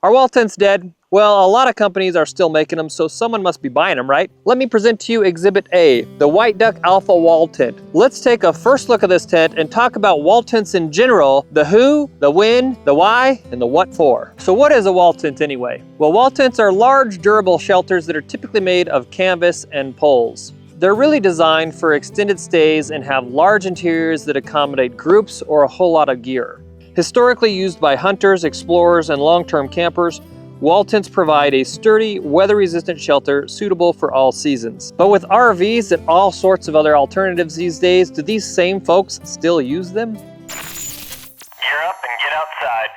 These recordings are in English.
Are wall tents dead? Well, a lot of companies are still making them, so someone must be buying them, right? Let me present to you Exhibit A, the White Duck Alpha Wall Tent. Let's take a first look at this tent and talk about wall tents in general, the who, the when, the why, and the what for. So what is a wall tent anyway? Well, wall tents are large, durable shelters that are typically made of canvas and poles. They're really designed for extended stays and have large interiors that accommodate groups or a whole lot of gear. Historically used by hunters, explorers, and long-term campers, wall tents provide a sturdy, weather-resistant shelter suitable for all seasons. But with RVs and all sorts of other alternatives these days, do these same folks still use them? Gear up and get outside.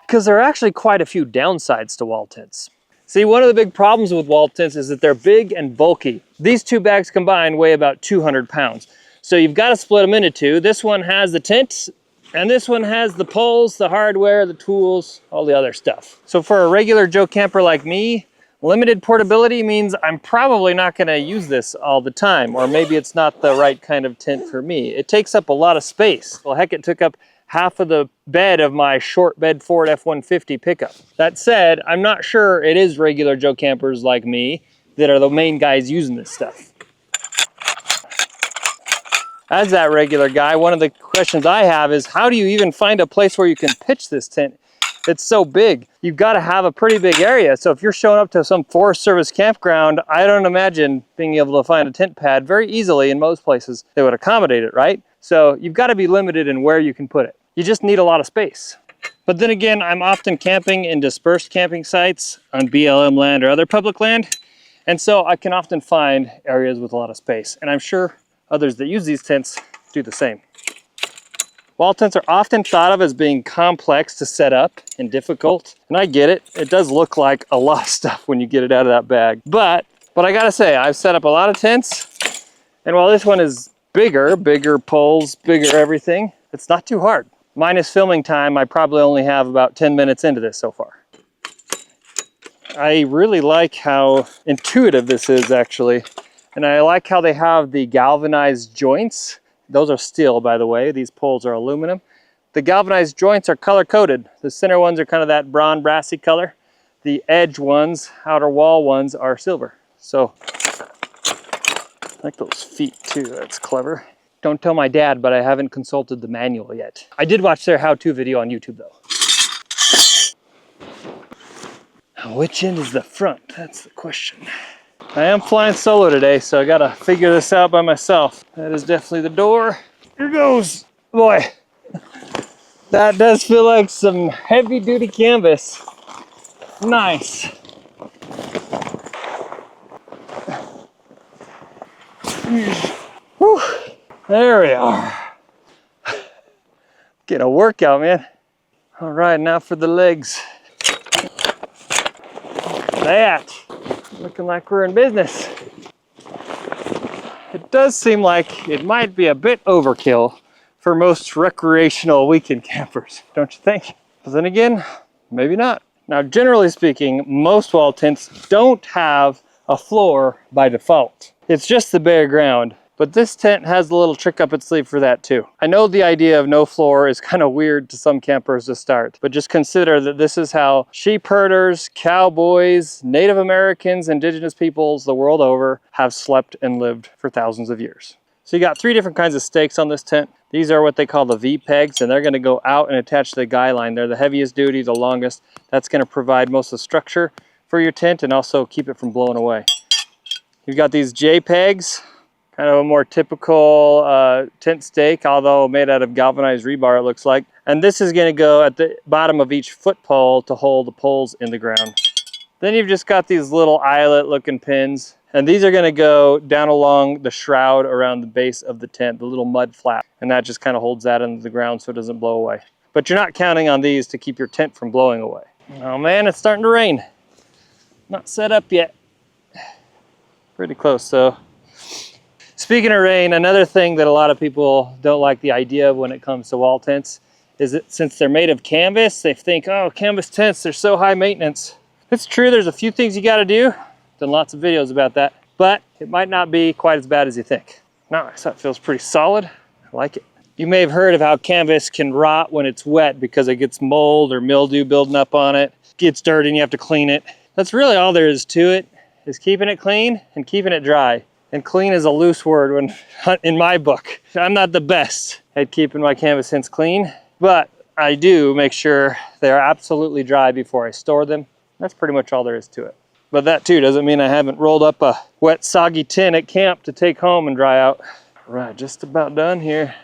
Because there are actually quite a few downsides to wall tents. See, one of the big problems with wall tents is that they're big and bulky. These two bags combined weigh about 200 pounds. So you've got to split them into two. This one has the tent, and this one has the poles, the hardware, the tools, all the other stuff. So for a regular Joe camper like me, limited portability means I'm probably not gonna use this all the time, or maybe it's not the right kind of tent for me. It takes up a lot of space. Well, heck, it took up half of the bed of my short bed Ford F-150 pickup. That said, I'm not sure it is regular Joe campers like me that are the main guys using this stuff. As that regular guy, one of the questions I have is, how do you even find a place where you can pitch this tent? It's so big. You've got to have a pretty big area. So if you're showing up to some Forest Service campground, I don't imagine being able to find a tent pad very easily in most places that would accommodate it, right? So you've got to be limited in where you can put it. You just need a lot of space. But then again, I'm often camping in dispersed camping sites on BLM land or other public land. And so I can often find areas with a lot of space. And I'm sure others that use these tents do the same. Wall tents are often thought of as being complex to set up and difficult. And I get it. It does look like a lot of stuff when you get it out of that bag. But I gotta say, I've set up a lot of tents. And while this one is bigger poles, bigger everything, it's not too hard. Minus filming time, I probably only have about 10 minutes into this so far. I really like how intuitive this is actually. And I like how they have the galvanized joints. Those are steel, by the way. These poles are aluminum. The galvanized joints are color-coded. The center ones are kind of that bronze brassy color. The edge ones, outer wall ones, are silver. So, I like those feet too. That's clever. Don't tell my dad, but I haven't consulted the manual yet. I did watch their how-to video on YouTube, though. Now, which end is the front? That's the question. I am flying solo today, so I gotta figure this out by myself. That is definitely the door. Here goes. Boy, that does feel like some heavy duty canvas. Nice. Whew. There we are. Get a workout, man. All right, now for the legs. That. Looking like we're in business. It does seem like it might be a bit overkill for most recreational weekend campers, don't you think? But then again, maybe not. Now, generally speaking, most wall tents don't have a floor by default. It's just the bare ground. But this tent has a little trick up its sleeve for that too. I know the idea of no floor is kind of weird to some campers to start, but just consider that this is how sheep herders, cowboys, Native Americans, indigenous peoples the world over have slept and lived for thousands of years. So you got three different kinds of stakes on this tent. These are what they call the V-pegs, and they're going to go out and attach to the guy line. They're the heaviest duty, the longest. That's going to provide most of the structure for your tent and also keep it from blowing away. You've got these J-pegs. Kind of a more typical tent stake, although made out of galvanized rebar, it looks like. And this is going to go at the bottom of each foot pole to hold the poles in the ground. Then you've just got these little eyelet looking pins. And these are going to go down along the shroud around the base of the tent, the little mud flap. And that just kind of holds that into the ground so it doesn't blow away. But you're not counting on these to keep your tent from blowing away. Oh man, it's starting to rain. Not set up yet. Pretty close though. Speaking of rain, another thing that a lot of people don't like the idea of when it comes to wall tents is that since they're made of canvas, they think, oh, canvas tents, they're so high maintenance. It's true, there's a few things you gotta do. Done lots of videos about that, but it might not be quite as bad as you think. Nice, that feels pretty solid. I like it. You may have heard of how canvas can rot when it's wet because it gets mold or mildew building up on it. gets dirty and you have to clean it. That's really all there is to it, is keeping it clean and keeping it dry. And clean is a loose word when in my book. I'm not the best at keeping my canvas hints clean, but I do make sure they are absolutely dry before I store them. That's pretty much all there is to it. But that too doesn't mean I haven't rolled up a wet, soggy tin at camp to take home and dry out. All right, just about done here.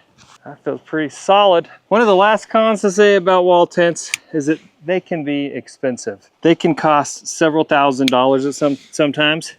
That feels pretty solid. One of the last cons to say about wall tents is that they can be expensive. They can cost several $1,000s sometimes,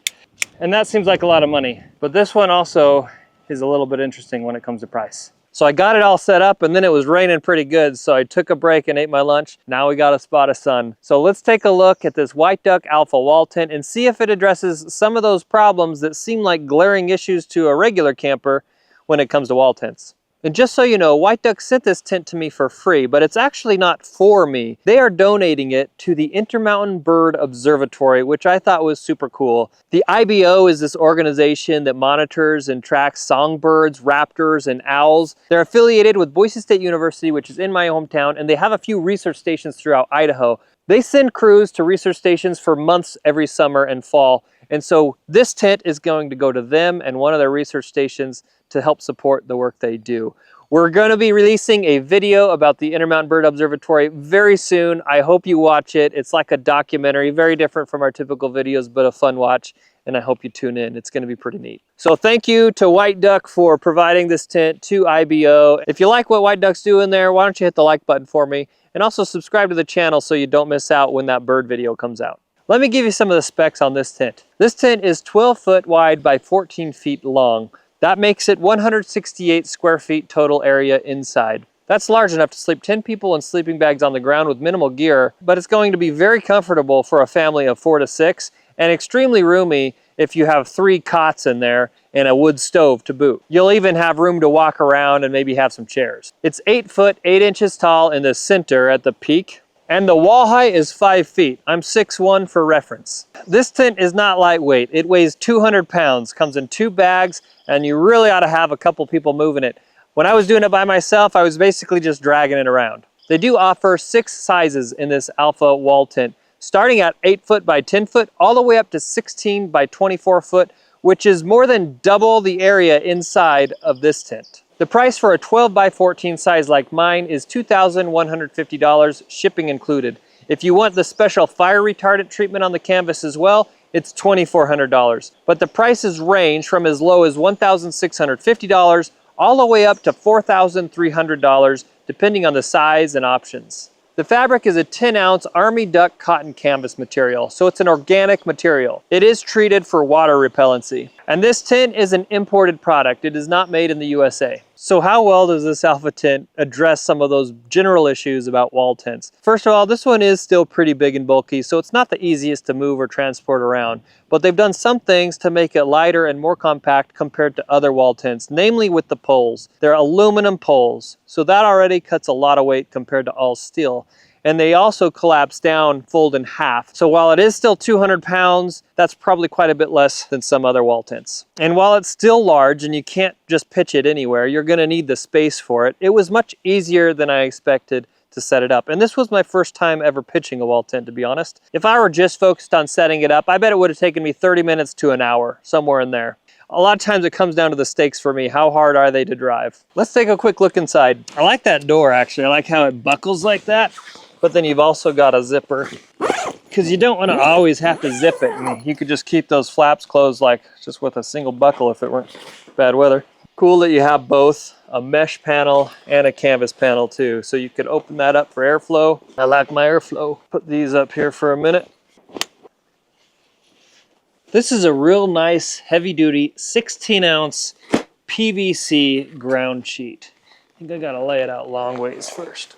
and that seems like a lot of money. But this one also is a little bit interesting when it comes to price. So I got it all set up, and then it was raining pretty good, so I took a break and ate my lunch. Now we got a spot of sun. So let's take a look at this White Duck Alpha wall tent and see if it addresses some of those problems that seem like glaring issues to a regular camper when it comes to wall tents. And just so you know, White Duck sent this tent to me for free, but it's actually not for me. They are donating it to the Intermountain Bird Observatory, which I thought was super cool. The IBO is this organization that monitors and tracks songbirds, raptors, and owls. They're affiliated with Boise State University, which is in my hometown, and they have a few research stations throughout Idaho. They send crews to research stations for months every summer and fall. And so this tent is going to go to them and one of their research stations to help support the work they do. We're going to be releasing a video about the Intermountain Bird Observatory very soon. I hope you watch it. It's like a documentary, very different from our typical videos, but a fun watch. And I hope you tune in. It's going to be pretty neat. So thank you to White Duck for providing this tent to IBO. If you like what White Duck's doing there, why don't you hit the like button for me? And also subscribe to the channel so you don't miss out when that bird video comes out. Let me give you some of the specs on this tent. This tent is 12 foot wide by 14 feet long. That makes it 168 square feet total area inside. That's large enough to sleep 10 people in sleeping bags on the ground with minimal gear, but it's going to be very comfortable for a family of 4 to 6 and extremely roomy if you have 3 cots in there and a wood stove to boot. You'll even have room to walk around and maybe have some chairs. It's 8 foot 8 inches tall in the center at the peak, and the wall height is 5 feet. I'm 6'1" for reference. This tent is not lightweight. It weighs 200 pounds, comes in 2 bags, and you really ought to have a couple people moving it. When I was doing it by myself, I was basically just dragging it around. They do offer 6 sizes in this Alpha wall tent, starting at 8 foot by 10 foot, all the way up to 16 by 24 foot, which is more than double the area inside of this tent. The price for a 12 by 14 size like mine is $2,150, shipping included. If you want the special fire retardant treatment on the canvas as well, it's $2,400. But the prices range from as low as $1,650 all the way up to $4,300, depending on the size and options. The fabric is a 10-ounce Army Duck cotton canvas material, so it's an organic material. It is treated for water repellency. And this tent is an imported product. It is not made in the USA. So how well does this Alpha tent address some of those general issues about wall tents? First of all, this one is still pretty big and bulky, so it's not the easiest to move or transport around. But they've done some things to make it lighter and more compact compared to other wall tents, namely with the poles. They're aluminum poles, so that already cuts a lot of weight compared to all steel. And they also collapse down, fold in half. So while it is still 200 pounds, that's probably quite a bit less than some other wall tents. And while it's still large and you can't just pitch it anywhere, you're gonna need the space for it. It was much easier than I expected to set it up. And this was my first time ever pitching a wall tent, to be honest. If I were just focused on setting it up, I bet it would have taken me 30 minutes to an hour, somewhere in there. A lot of times it comes down to the stakes for me. How hard are they to drive? Let's take a quick look inside. I like that door, actually. I like how it buckles like that. But then you've also got a zipper, because you don't want to always have to zip it. And you could just keep those flaps closed like just with a single buckle if it weren't bad weather. Cool that you have both a mesh panel and a canvas panel too. So you could open that up for airflow. I like my airflow. Put these up here for a minute. This is a real nice heavy duty 16-ounce PVC ground sheet. I think I gotta lay it out long ways first.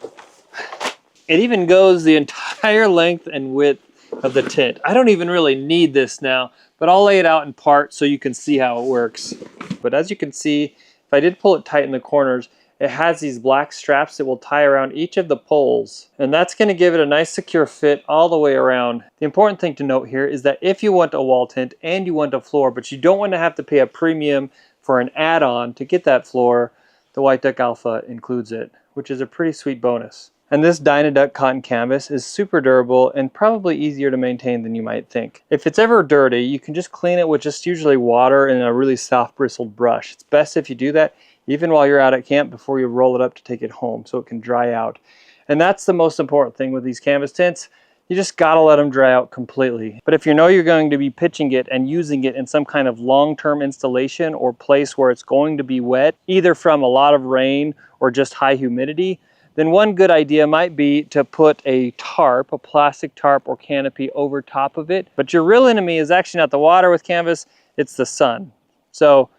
It even goes the entire length and width of the tent. I don't even really need this now, but I'll lay it out in part so you can see how it works. But as you can see, if I did pull it tight in the corners, it has these black straps that will tie around each of the poles. And that's gonna give it a nice secure fit all the way around. The important thing to note here is that if you want a wall tent and you want a floor, but you don't want to have to pay a premium for an add-on to get that floor, the White Duck Alpha includes it, which is a pretty sweet bonus. And this Dynaduct cotton canvas is super durable and probably easier to maintain than you might think. If it's ever dirty, you can just clean it with just usually water and a really soft bristled brush. It's best if you do that even while you're out at camp before you roll it up to take it home so it can dry out. And that's the most important thing with these canvas tents. You just gotta let them dry out completely. But if you know you're going to be pitching it and using it in some kind of long-term installation or place where it's going to be wet, either from a lot of rain or just high humidity, then one good idea might be to put a tarp, a plastic tarp or canopy over top of it. But your real enemy is actually not the water with canvas, it's the sun. So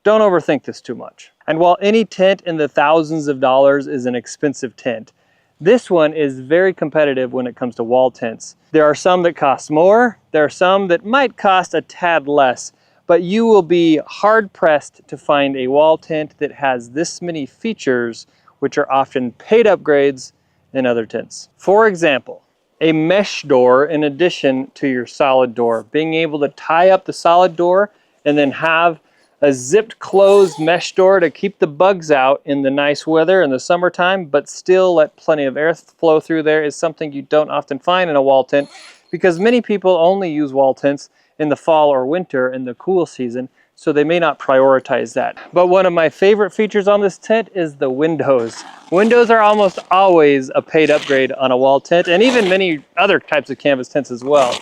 don't overthink this too much. And while any tent in the thousands of dollars is an expensive tent, this one is very competitive when it comes to wall tents. There are some that cost more, there are some that might cost a tad less, but you will be hard pressed to find a wall tent that has this many features, which are often paid upgrades in other tents. For example, a mesh door in addition to your solid door. Being able to tie up the solid door and then have a zipped closed mesh door to keep the bugs out in the nice weather in the summertime, but still let plenty of air flow through there is something you don't often find in a wall tent, because many people only use wall tents in the fall or winter in the cool season, so they may not prioritize that. But one of my favorite features on this tent is the windows. Windows are almost always a paid upgrade on a wall tent, and even many other types of canvas tents as well.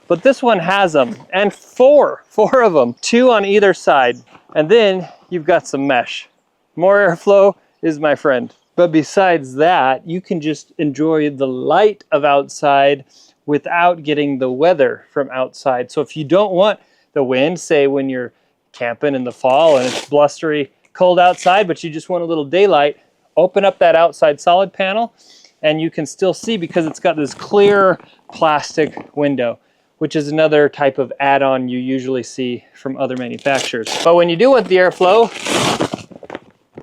But this one has them, and four of them, 2 on either side. And then you've got some mesh. More airflow is my friend. But besides that, you can just enjoy the light of outside without getting the weather from outside. So if you don't want the wind, say when you're camping in the fall and it's blustery cold outside, but you just want a little daylight, open up that outside solid panel and you can still see, because it's got this clear plastic window, which is another type of add-on you usually see from other manufacturers. But when you do want the airflow,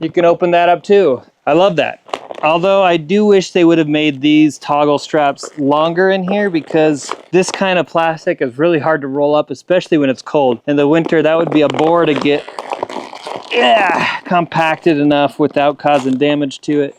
you can open that up too. I love that. Although I do wish they would have made these toggle straps longer in here, because this kind of plastic is really hard to roll up, especially when it's cold. In the winter, that would be a bore to get compacted enough without causing damage to it.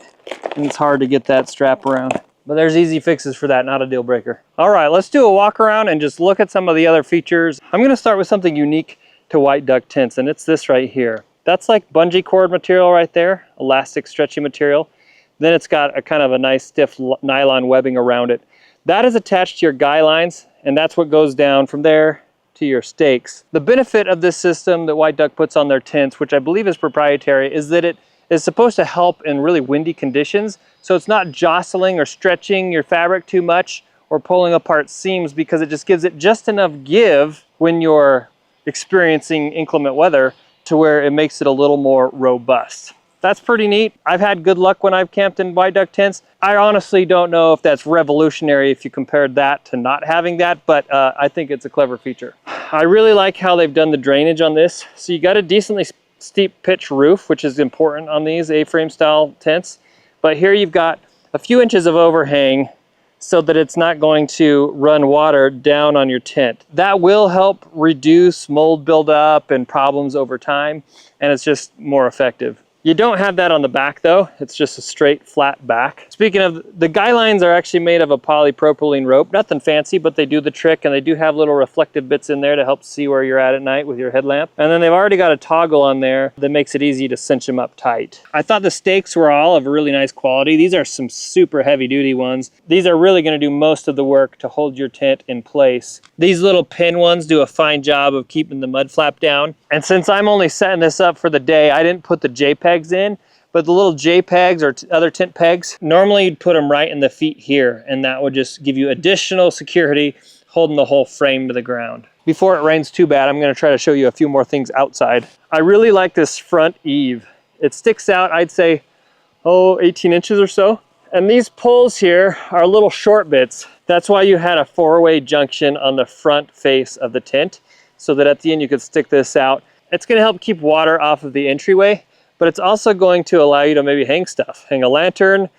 And it's hard to get that strap around. But there's easy fixes for that, not a deal breaker. All right, let's do a walk around and just look at some of the other features. I'm gonna start with something unique to White Duck tents, and it's this right here. That's like bungee cord material right there, elastic stretchy material. Then it's got a kind of a nice stiff nylon webbing around it. That is attached to your guy lines, and that's what goes down from there to your stakes. The benefit of this system that White Duck puts on their tents, which I believe is proprietary, is that it is supposed to help in really windy conditions. So it's not jostling or stretching your fabric too much or pulling apart seams, because it just gives it just enough give when you're experiencing inclement weather to where it makes it a little more robust. That's pretty neat. I've had good luck when I've camped in White Duck tents. I honestly don't know if that's revolutionary if you compared that to not having that, but I think it's a clever feature. I really like how they've done the drainage on this. So you got a decently steep pitch roof, which is important on these A-frame style tents. But here you've got a few inches of overhang so that it's not going to run water down on your tent. That will help reduce mold buildup and problems over time, and it's just more effective. You don't have that on the back though. It's just a straight flat back. Speaking of, the guy lines are actually made of a polypropylene rope. Nothing fancy, but they do the trick, and they do have little reflective bits in there to help see where you're at night with your headlamp. And then they've already got a toggle on there that makes it easy to cinch them up tight. I thought the stakes were all of really nice quality. These are some super heavy duty ones. These are really gonna do most of the work to hold your tent in place. These little pin ones do a fine job of keeping the mud flap down. And since I'm only setting this up for the day, I didn't put the JPEGs in, but the little JPEGs or other tent pegs, normally you'd put them right in the feet here, and that would just give you additional security holding the whole frame to the ground. Before it rains too bad, I'm going to try to show you a few more things outside. I really like this front eave. It sticks out, I'd say, 18 inches or so. And these poles here are little short bits. That's why you had a 4-way junction on the front face of the tent, so that at the end you could stick this out. It's going to help keep water off of the entryway, but it's also going to allow you to maybe hang stuff. Hang a lantern,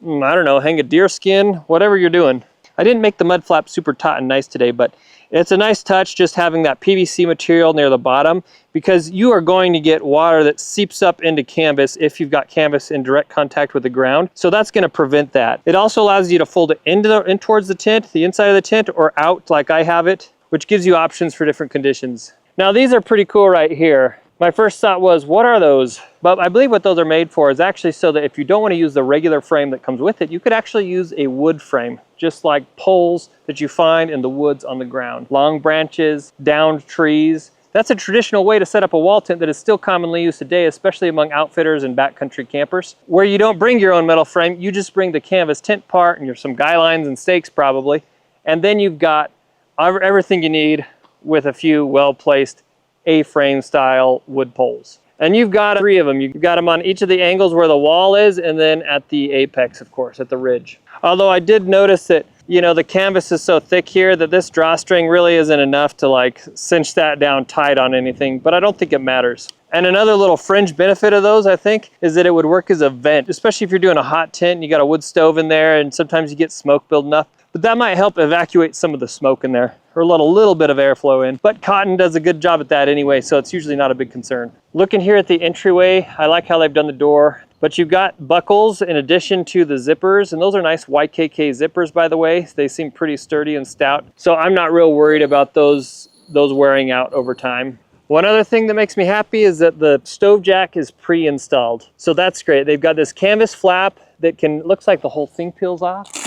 I don't know, hang a deer skin, whatever you're doing. I didn't make the mud flap super taut and nice today, but it's a nice touch just having that PVC material near the bottom, because you are going to get water that seeps up into canvas if you've got canvas in direct contact with the ground. So that's going to prevent that. It also allows you to fold it in towards the tent, the inside of the tent, or out like I have it, which gives you options for different conditions. Now these are pretty cool right here. My first thought was, what are those? But I believe what those are made for is actually so that if you don't want to use the regular frame that comes with it, you could actually use a wood frame, just like poles that you find in the woods on the ground. Long branches, downed trees. That's a traditional way to set up a wall tent that is still commonly used today, especially among outfitters and backcountry campers, where you don't bring your own metal frame, you just bring the canvas tent part and some guy lines and stakes probably, and then you've got everything you need with a few well-placed A-frame style wood poles. And you've got 3 of them. You've got them on each of the angles where the wall is, and then at the apex, of course, at the ridge. Although I did notice that, you know, the canvas is so thick here that this drawstring really isn't enough to like cinch that down tight on anything, but I don't think it matters. And another little fringe benefit of those, I think, is that it would work as a vent, especially if you're doing a hot tent and you got a wood stove in there and sometimes you get smoke building up. But that might help evacuate some of the smoke in there, or let a little bit of airflow in. But cotton does a good job at that anyway, so it's usually not a big concern. Looking here at the entryway, I like how they've done the door, but you've got buckles in addition to the zippers, and those are nice YKK zippers, by the way. They seem pretty sturdy and stout, so I'm not real worried about those wearing out over time. One other thing that makes me happy is that the stove jack is pre-installed, so that's great. They've got this canvas flap that looks like the whole thing peels off.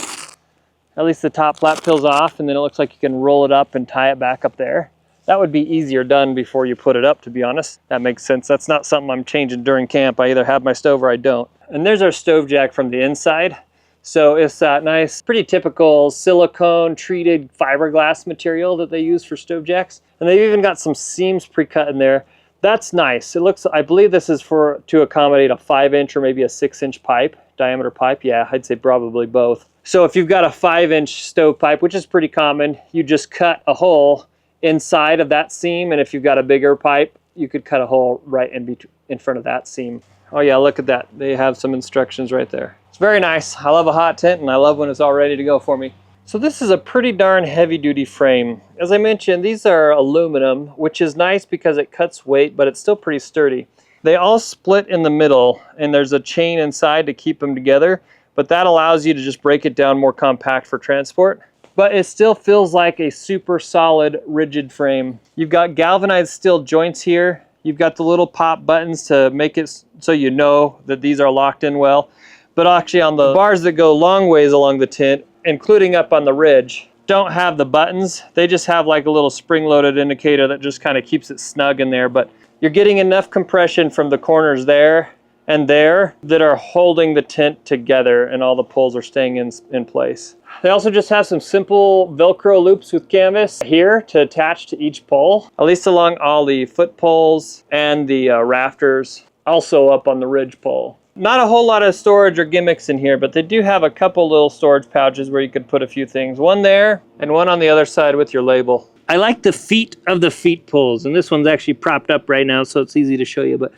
At least the top flap peels off, and then it looks like you can roll it up and tie it back up there. That would be easier done before you put it up, to be honest. That makes sense. That's not something I'm changing during camp. I either have my stove or I don't. And there's our stove jack from the inside. So it's that nice, pretty typical silicone treated fiberglass material that they use for stove jacks. And they've even got some seams pre-cut in there. That's nice. It looks, I believe this is to accommodate a 5-inch or maybe a 6-inch pipe, diameter pipe. Yeah, I'd say probably both. So if you've got a 5-inch stovepipe, which is pretty common, you just cut a hole inside of that seam, and if you've got a bigger pipe, you could cut a hole right in front of that seam. Oh yeah, look at that. They have some instructions right there. It's very nice. I love a hot tent, and I love when it's all ready to go for me. So this is a pretty darn heavy-duty frame. As I mentioned, these are aluminum, which is nice because it cuts weight, but it's still pretty sturdy. They all split in the middle, and there's a chain inside to keep them together, but that allows you to just break it down more compact for transport. But it still feels like a super solid, rigid frame. You've got galvanized steel joints here. You've got the little pop buttons to make it so you know that these are locked in well. But actually on the bars that go long ways along the tent, including up on the ridge, don't have the buttons. They just have like a little spring-loaded indicator that just kind of keeps it snug in there. But you're getting enough compression from the corners there and there that are holding the tent together, and all the poles are staying in place. They also just have some simple Velcro loops with canvas here to attach to each pole, at least along all the foot poles and the rafters, also up on the ridge pole. Not a whole lot of storage or gimmicks in here, but they do have a couple little storage pouches where you could put a few things. One there and one on the other side with your label. I like the feet of the feet poles, and this one's actually propped up right now, so it's easy to show you, but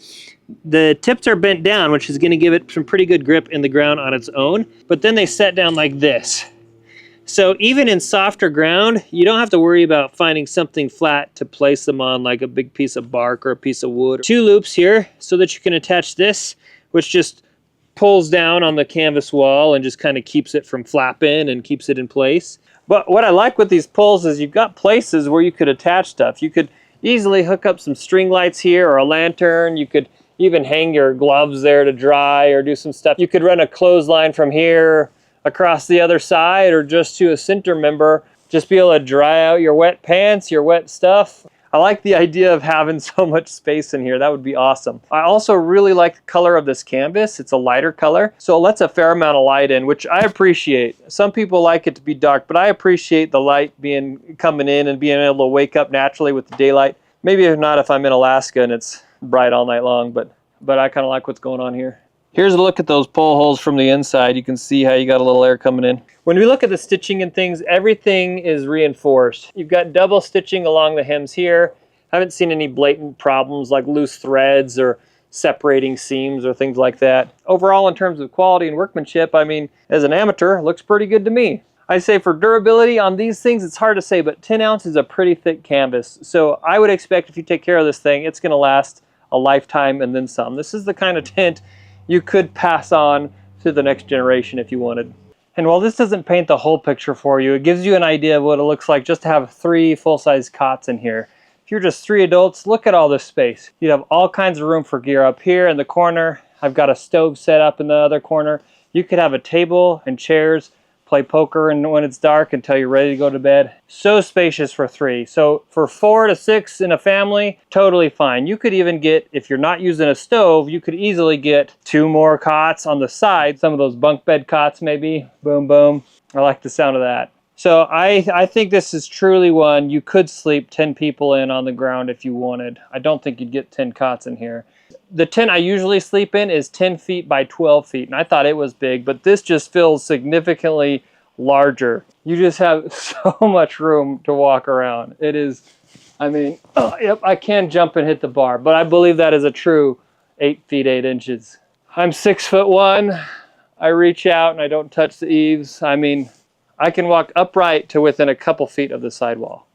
the tips are bent down, which is going to give it some pretty good grip in the ground on its own, but then they set down like this. So even in softer ground, you don't have to worry about finding something flat to place them on, like a big piece of bark or a piece of wood. 2 loops here so that you can attach this, which just pulls down on the canvas wall and just kind of keeps it from flapping and keeps it in place. But what I like with these poles is you've got places where you could attach stuff. You could easily hook up some string lights here or a lantern. You could even hang your gloves there to dry or do some stuff. You could run a clothesline from here across the other side, or just to a center member, just be able to dry out your wet pants, your wet stuff. I like the idea of having so much space in here. That would be awesome. I also really like the color of this canvas. It's a lighter color, so it lets a fair amount of light in, which I appreciate. Some people like it to be dark, but I appreciate the light coming in and being able to wake up naturally with the daylight. Maybe if not, if I'm in Alaska and it's bright all night long, but I kind of like what's going on here. Here's a look at those pole holes from the inside. You can see how you got a little air coming in. When we look at the stitching and things, everything is reinforced. You've got double stitching along the hems here. I haven't seen any blatant problems like loose threads or separating seams or things like that. Overall, in terms of quality and workmanship, I mean, as an amateur, it looks pretty good to me. I say for durability on these things, it's hard to say, but 10 ounce is a pretty thick canvas. So I would expect if you take care of this thing, it's going to last a lifetime and then some. This is the kind of tent you could pass on to the next generation if you wanted. And while this doesn't paint the whole picture for you, it gives you an idea of what it looks like just to have 3 full-size cots in here. If you're just 3 adults, look at all this space. You have all kinds of room for gear up here in the corner. I've got a stove set up in the other corner. You could have a table and chairs, play poker and when it's dark until you're ready to go to bed. So spacious for 3. So for 4 to 6 in a family, totally fine. You could even get, if you're not using a stove, you could easily get 2 more cots on the side. Some of those bunk bed cots maybe. Boom, boom. I like the sound of that. So I think this is truly one you could sleep 10 people in on the ground if you wanted. I don't think you'd get 10 cots in here. The tent I usually sleep in is 10 feet by 12 feet, and I thought it was big, but this just feels significantly larger. You just have so much room to walk around. It is, I mean, oh, yep, I can jump and hit the bar, but I believe that is a true 8 feet 8 inches. I'm 6'1". I reach out and I don't touch the eaves. I mean, I can walk upright to within a couple feet of the sidewall,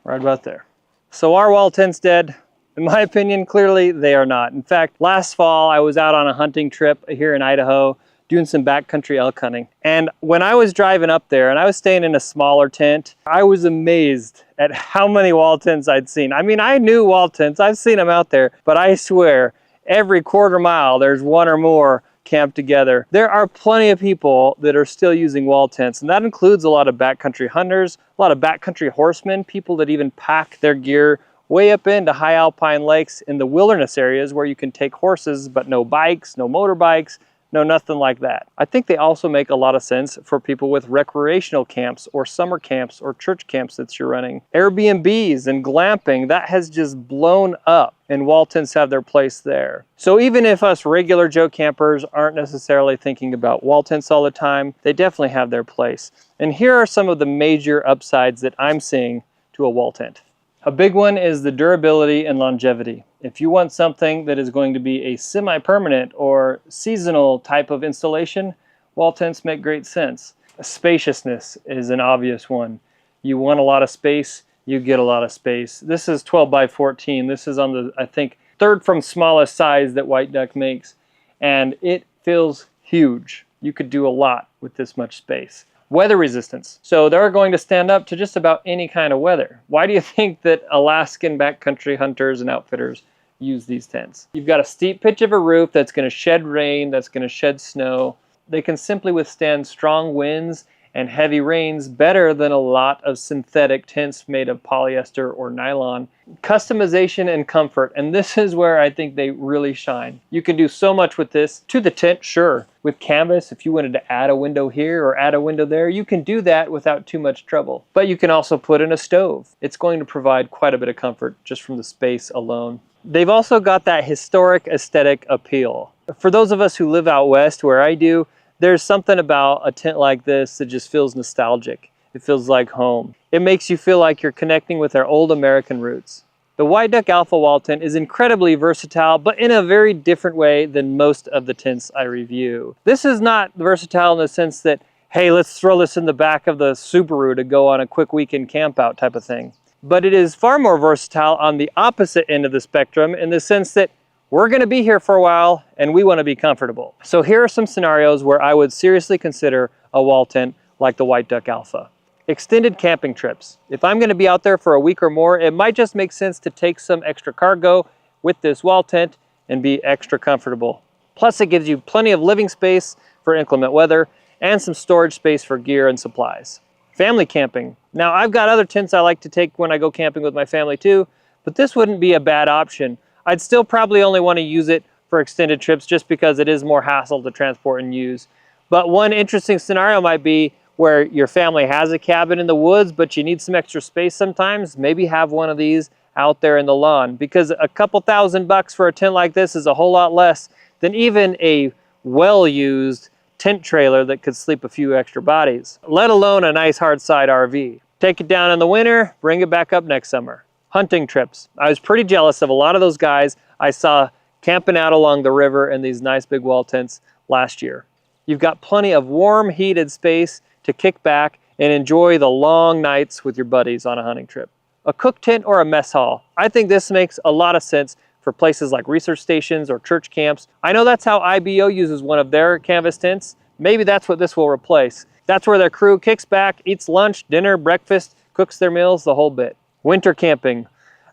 right about there. So our wall tent's dead. In my opinion, clearly they are not. In fact, last fall I was out on a hunting trip here in Idaho doing some backcountry elk hunting. And when I was driving up there and I was staying in a smaller tent, I was amazed at how many wall tents I'd seen. I mean, I knew wall tents, I've seen them out there, but I swear every quarter mile there's one or more camped together. There are plenty of people that are still using wall tents, and that includes a lot of backcountry hunters, a lot of backcountry horsemen, people that even pack their gear way up into high alpine lakes in the wilderness areas where you can take horses, but no bikes, no motorbikes, no nothing like that. I think they also make a lot of sense for people with recreational camps or summer camps or church camps that you're running. Airbnbs and glamping, that has just blown up, and wall tents have their place there. So even if us regular Joe campers aren't necessarily thinking about wall tents all the time, they definitely have their place. And here are some of the major upsides that I'm seeing to a wall tent. A big one is the durability and longevity. If you want something that is going to be a semi-permanent or seasonal type of installation, wall tents make great sense. Spaciousness is an obvious one. You want a lot of space, you get a lot of space. This is 12 by 14. This is on the, I think, 3rd from smallest size that White Duck makes, and it feels huge. You could do a lot with this much space. Weather resistance. So they're going to stand up to just about any kind of weather. Why do you think that Alaskan backcountry hunters and outfitters use these tents? You've got a steep pitch of a roof that's going to shed rain, that's going to shed snow. They can simply withstand strong winds and heavy rains better than a lot of synthetic tents made of polyester or nylon. Customization and comfort, and this is where I think they really shine. You can do so much with this. To the tent, sure. With canvas, if you wanted to add a window here or add a window there, you can do that without too much trouble. But you can also put in a stove. It's going to provide quite a bit of comfort just from the space alone. They've also got that historic aesthetic appeal. For those of us who live out west where I do, there's something about a tent like this that just feels nostalgic. It feels like home. It makes you feel like you're connecting with our old American roots. The White Duck Alpha wall tent is incredibly versatile, but in a very different way than most of the tents I review. This is not versatile in the sense that, hey, let's throw this in the back of the Subaru to go on a quick weekend camp out type of thing. But it is far more versatile on the opposite end of the spectrum in the sense that we're going to be here for a while and we want to be comfortable. So here are some scenarios where I would seriously consider a wall tent like the White Duck Alpha. Extended camping trips. If I'm going to be out there for a week or more, it might just make sense to take some extra cargo with this wall tent and be extra comfortable. Plus it gives you plenty of living space for inclement weather and some storage space for gear and supplies. Family camping. Now I've got other tents I like to take when I go camping with my family too, but this wouldn't be a bad option. I'd still probably only want to use it for extended trips just because it is more hassle to transport and use. But one interesting scenario might be where your family has a cabin in the woods, but you need some extra space sometimes. Maybe have one of these out there in the lawn, because a couple $1,000 for a tent like this is a whole lot less than even a well-used tent trailer that could sleep a few extra bodies, let alone a nice hard side RV. Take it down in the winter, bring it back up next summer. Hunting trips. I was pretty jealous of a lot of those guys I saw camping out along the river in these nice big wall tents last year. You've got plenty of warm, heated space to kick back and enjoy the long nights with your buddies on a hunting trip. A cook tent or a mess hall. I think this makes a lot of sense for places like research stations or church camps. I know that's how IBO uses one of their canvas tents. Maybe that's what this will replace. That's where their crew kicks back, eats lunch, dinner, breakfast, cooks their meals, the whole bit. Winter camping.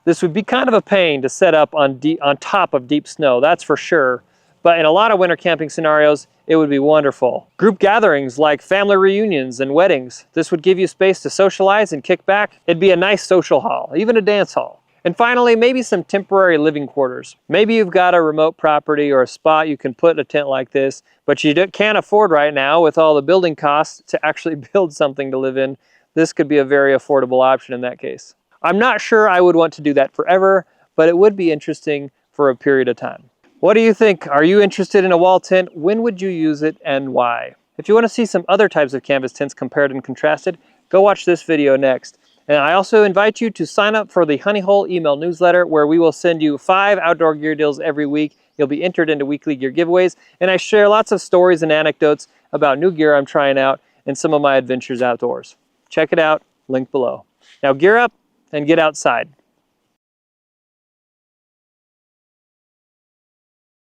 This would be kind of a pain to set up on top of deep snow, that's for sure. But in a lot of winter camping scenarios, it would be wonderful. Group gatherings like family reunions and weddings. This would give you space to socialize and kick back. It'd be a nice social hall, even a dance hall. And finally, maybe some temporary living quarters. Maybe you've got a remote property or a spot you can put a tent like this, but you can't afford right now with all the building costs to actually build something to live in. This could be a very affordable option in that case. I'm not sure I would want to do that forever, but it would be interesting for a period of time. What do you think? Are you interested in a wall tent? When would you use it and why? If you want to see some other types of canvas tents compared and contrasted, go watch this video next. And I also invite you to sign up for the Honey Hole email newsletter, where we will send you 5 outdoor gear deals every week. You'll be entered into weekly gear giveaways, and I share lots of stories and anecdotes about new gear I'm trying out and some of my adventures outdoors. Check it out, link below. Now gear up and get outside.